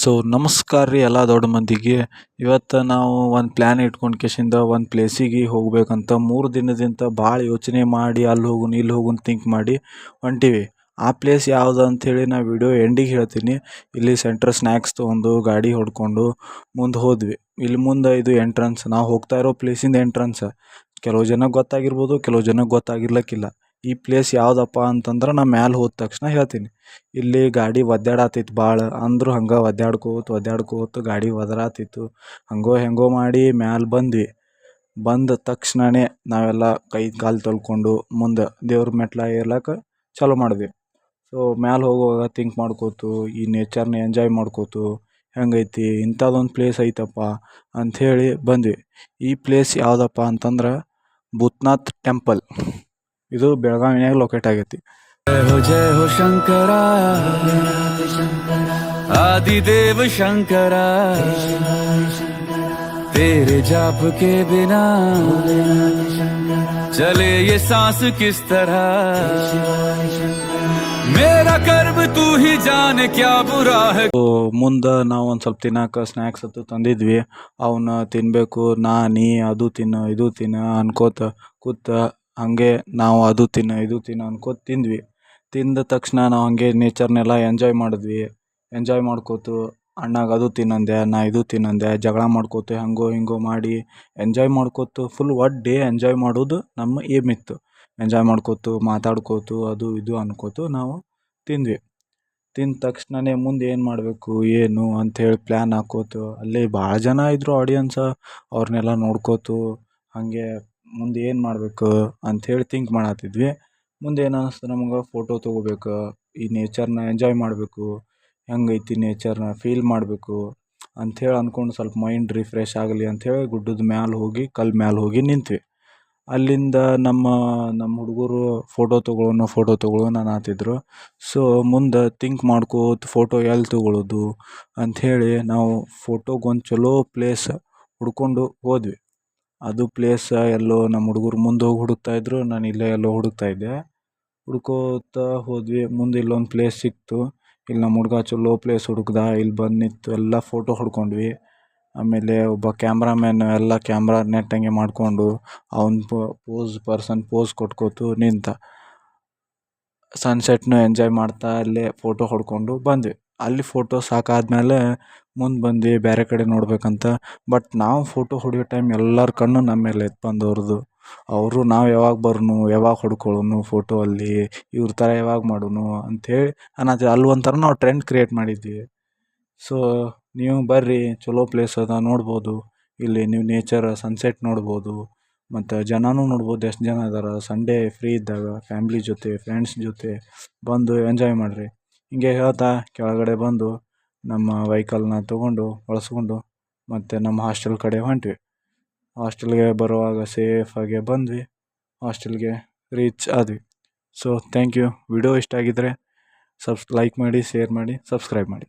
So ನಮಸ್ಕಾರ ರೀ ಎಲ್ಲ ದೊಡ್ಡ ಮಂದಿಗೆ. ಇವತ್ತು ನಾವು ಒಂದು ಪ್ಲ್ಯಾನ್ ಇಟ್ಕೊಂಡು ಕೇಸಿಂದ ಒಂದು ಪ್ಲೇಸಿಗೆ ಹೋಗ್ಬೇಕಂತ 3 ದಿನದಿಂದ ಭಾಳ ಯೋಚನೆ ಮಾಡಿ ಅಲ್ಲಿ ಹೋಗುನ್ ಇಲ್ಲಿ ಹೋಗುನ್ ಥಿಂಕ್ ಮಾಡಿ ಹೊಂಟೀವಿ. ಆ ಪ್ಲೇಸ್ ಯಾವುದು ಅಂಥೇಳಿ ನಾ ವಿಡಿಯೋ ಎಂಡಿಗೆ ಹೇಳ್ತೀನಿ. ಇಲ್ಲಿ ಸೆಂಟ್ರ್ ಸ್ನ್ಯಾಕ್ಸ್ ತೊಗೊಂಡು ಗಾಡಿ ಹೊಡ್ಕೊಂಡು ಮುಂದೆ ಹೋದ್ವಿ. ಇಲ್ಲಿ ಮುಂದೆ ಇದು ಎಂಟ್ರೆನ್ಸ್, ನಾವು ಹೋಗ್ತಾ ಇರೋ ಪ್ಲೇಸಿಂದ ಎಂಟ್ರೆನ್ಸ್. ಕೆಲವು ಜನಕ್ಕೆ ಗೊತ್ತಾಗಿರ್ಬೋದು, ಕೆಲವು ಜನಕ್ಕೆ ಗೊತ್ತಾಗಿರ್ಲಿಕ್ಕಿಲ್ಲ. ಈ ಪ್ಲೇಸ್ ಯಾವುದಪ್ಪ ಅಂತಂದ್ರೆ ನಾ ಮ್ಯಾಲೆ ಹೋದ ತಕ್ಷಣ ಹೇಳ್ತೀನಿ. ಇಲ್ಲಿ ಗಾಡಿ ಒದ್ದಾಡತ್ತಿತ್ತು ಭಾಳ, ಅಂದರೂ ಹಂಗೆ ಒದ್ದಾಡ್ಕೋತ ಗಾಡಿ ಒದರಾತಿತ್ತು. ಹಂಗೋ ಹೆಂಗೋ ಮಾಡಿ ಮ್ಯಾಲೆ ಬಂದ್ವಿ. ಬಂದ ತಕ್ಷಣವೇ ನಾವೆಲ್ಲ ಕೈ ಕಾಲು ತೊಳ್ಕೊಂಡು ಮುಂದೆ ದೇವ್ರ ಮೆಟ್ಲು ಏರ್ಲಕ್ಕ ಚಾಲೂ ಮಾಡಿದ್ವಿ. ಸೊ ಮ್ಯಾಲೆ ಹೋಗುವಾಗ ಥಿಂಕ್ ಮಾಡ್ಕೋತು, ಈ ನೇಚರ್ನ ಎಂಜಾಯ್ ಮಾಡ್ಕೋತು, ಹೆಂಗೈತಿ ಇಂಥದ್ದೊಂದು ಪ್ಲೇಸ್ ಐತಪ್ಪ ಅಂಥೇಳಿ ಬಂದ್ವಿ. ಈ ಪ್ಲೇಸ್ ಯಾವುದಪ್ಪ ಅಂತಂದ್ರೆ ಭೂತ್ನಾಥ್ ಟೆಂಪಲ್. ಇದು ಬೆಳಗಾವಿನಾಗ ಲೊಕೇಟ್ ಆಗೈತಿ. जय हो शंकरा आदिदेव शंकरा, तेरे जाप के बिना चले ये सांस किस तरह, मेरा कर्म तू ही जाने क्या बुरा है. ಮುಂದೆ ನಾವು ಒಂದು ಸ್ವಲ್ಪ ತಿನ್ನಕ್ಕೆ ಸ್ನ್ಯಾಕ್ಸ್ ಅದು ತಂದಿದ್ವಿ. ಅವನ್ನ ತಿನ್ನಬೇಕು, ನೀ ಅದು ತಿನ್ನು ಇದು ತಿನ್ನು ಅನ್ಕೋತ ಕೂತ ಹಾಗೆ ನಾವು ಅದು ತಿನ್ನು ಇದು ತಿನ್ನು ಅನ್ಕೋತ ತಿಂದ್ವಿ. ತಿಂದ ತಕ್ಷಣ ನಾವು ಹಂಗೆ ನೇಚರ್ನೆಲ್ಲ ಎಂಜಾಯ್ ಮಾಡಿದ್ವಿ. ಎಂಜಾಯ್ ಮಾಡ್ಕೋತು ಅಣ್ಣಾಗ ಅದು ತಿನ್ನಂದೆ, ನಾ ಇದು ತಿನ್ನಂದೆ, ಜಗಳ ಮಾಡ್ಕೋತ ಹಂಗೋ ಹಿಂಗೋ ಮಾಡಿ ಎಂಜಾಯ್ ಮಾಡ್ಕೋತು ಫುಲ್ ಡೇ ಎಂಜಾಯ್ ಮಾಡೋದು ನಮ್ಮ ಏಮ್ ಇತ್ತು. ಎಂಜಾಯ್ ಮಾಡ್ಕೋತು ಮಾತಾಡ್ಕೋತು ಅದು ಇದು ಅನ್ಕೋತು ನಾವು ತಿಂದ್ವಿ. ತಿಂದ ತಕ್ಷಣವೇ ಮುಂದೆ ಏನು ಮಾಡಬೇಕು ಏನು ಅಂಥೇಳಿ ಪ್ಲ್ಯಾನ್ ಹಾಕೋತು. ಅಲ್ಲಿ ಭಾಳ ಜನ ಇದ್ದರು ಆಡಿಯನ್ಸ, ಅವ್ರನ್ನೆಲ್ಲ ನೋಡ್ಕೋತು ಹಾಗೆ ಮುಂದೆ ಏನು ಮಾಡಬೇಕು ಅಂಥೇಳಿ ಥಿಂಕ್ ಮಾಡತ್ತಿದ್ವಿ. ಮುಂದೆ ಏನು ಅನ್ನಿಸ್ತು ನಮ್ಗೆ, ಫೋಟೋ ತೊಗೋಬೇಕು, ಈ ನೇಚರ್ನ ಎಂಜಾಯ್ ಮಾಡಬೇಕು, ಹೆಂಗೈತಿ ನೇಚರ್ನ ಫೀಲ್ ಮಾಡಬೇಕು ಅಂಥೇಳಿ ಅಂದ್ಕೊಂಡು ಸ್ವಲ್ಪ ಮೈಂಡ್ ರಿಫ್ರೆಶ್ ಆಗಲಿ ಅಂಥೇಳಿ ಗುಡ್ಡದ ಮ್ಯಾಲೆ ಹೋಗಿ ಕಲ್ಲು ಮ್ಯಾಲೆ ಹೋಗಿ ನಿಂತ್ವಿ. ಅಲ್ಲಿಂದ ನಮ್ಮ ಹುಡುಗರು ಫೋಟೋ ತೊಗೊಳ್ಳೋಣ ಅನ್ನತ್ತಿದ್ರು. ಸೊ ಮುಂದೆ ಥಿಂಕ್ ಮಾಡ್ಕೋತ ಫೋಟೋ ಎಲ್ಲಿ ತೊಗೊಳ್ಳೋದು ಅಂಥೇಳಿ ನಾವು ಫೋಟೋಗೊಂದು ಚಲೋ ಪ್ಲೇಸ್ ಹುಡ್ಕೊಂಡು ಹೋದ್ವಿ. ಅದು ಪ್ಲೇಸ್ ಎಲ್ಲೋ ನಮ್ಮ ಹುಡುಗರು ಮುಂದೆ ಹೋಗಿ ಹುಡುಕ್ತಾಯಿದ್ರು, ನಾನು ಇಲ್ಲೇ ಎಲ್ಲೋ ಹುಡುಕ್ತಾಯಿದ್ದೆ. ಹುಡ್ಕೋತ ಹೋದ್ವಿ. ಮುಂದೆ ಇಲ್ಲೊಂದು ಪ್ಲೇಸ್ ಸಿಕ್ತು. ಇಲ್ಲಿ ನಮ್ಮ ಹುಡುಗ ಚಲೋ ಪ್ಲೇಸ್ ಹುಡುಕ್ದ, ಇಲ್ಲಿ ಬಂದು ನಿಂತು ಎಲ್ಲ ಫೋಟೋ ಹೊಡ್ಕೊಂಡ್ವಿ. ಆಮೇಲೆ ಒಬ್ಬ ಕ್ಯಾಮ್ರಾಮ್ಯಾನ್ ಎಲ್ಲ ಕ್ಯಾಮ್ರಾ ನೆಟ್ಟಂಗೆ ಮಾಡಿಕೊಂಡು ಅವ್ನ ಪೋಸ್ ಕೊಟ್ಕೋತು ನಿಂತ. ಸನ್ಸೆಟ್ನು ಎಂಜಾಯ್ ಮಾಡ್ತಾ ಅಲ್ಲೇ ಫೋಟೋ ಹೊಡ್ಕೊಂಡು ಬಂದ್ವಿ. ಅಲ್ಲಿ ಫೋಟೋ ಸಾಕಾದ್ಮೇಲೆ ಮುಂದೆ ಬಂದ್ವಿ ಬೇರೆ ಕಡೆ ನೋಡ್ಬೇಕಂತ. ಬಟ್ ನಾವು ಫೋಟೋ ಹೊಡೆಯೋ ಟೈಮ್ ಎಲ್ಲರ ಕಣ್ಣು ನಮ್ಮ ಮೇಲೆ ಎತ್ತು ಬಂದವ್ರದ್ದು. ಅವರು ನಾವು ಯಾವಾಗ ಬರೋನು ಯಾವಾಗ ಹೊಡ್ಕೊಳ್ಳೋನು ಫೋಟೋ ಅಲ್ಲಿ, ಇವ್ರ ಥರ ಯಾವಾಗ ಮಾಡೋನು ಅಂಥೇಳಿ ಅನ್ನತ್ತಿದ್ರು. ಅಲ್ಲಿ ಒಂಥರ ನಾವು ಟ್ರೆಂಡ್ ಕ್ರಿಯೇಟ್ ಮಾಡಿದ್ವಿ. ಸೊ ನೀವು ಬರ್ರಿ, ಚಲೋ ಪ್ಲೇಸ್ ಅದ ನೋಡ್ಬೋದು. ಇಲ್ಲಿ ನೀವು ನೇಚರ್ ಸನ್ಸೆಟ್ ನೋಡ್ಬೋದು, ಮತ್ತು ಜನನೂ ನೋಡ್ಬೋದು. ಎಷ್ಟು ಜನ ಇದ್ದಾರೆ, ಸಂಡೇ ಫ್ರೀ ಇದ್ದಾಗ ಫ್ಯಾಮ್ಲಿ ಜೊತೆ ಫ್ರೆಂಡ್ಸ್ ಜೊತೆ ಬಂದು ಎಂಜಾಯ್ ಮಾಡಿರಿ. ಹಿಂಗೆ ಹೇಳ್ತಾ ಕೆಳಗಡೆ ಬಂದು ನಮ್ಮ ವೆಹಿಕಲ್ನ ತೊಗೊಂಡು ಬಳಸ್ಕೊಂಡು ಮತ್ತು ನಮ್ಮ ಹಾಸ್ಟೆಲ್ ಕಡೆ ಹೊಂಟ್ವಿ. ಹಾಸ್ಟೆಲ್ಗೆ ಬರುವಾಗ ಸೇಫಾಗೆ ಬಂದ್ವಿ, ಹಾಸ್ಟೆಲ್ಗೆ ರೀಚ್ ಆದ್ವಿ. So thank you. ವಿಡಿಯೋ ಇಷ್ಟ ಆಗಿದ್ದರೆ ಲೈಕ್ ಮಾಡಿ, ಶೇರ್ ಮಾಡಿ, ಸಬ್ಸ್ಕ್ರೈಬ್ ಮಾಡಿ.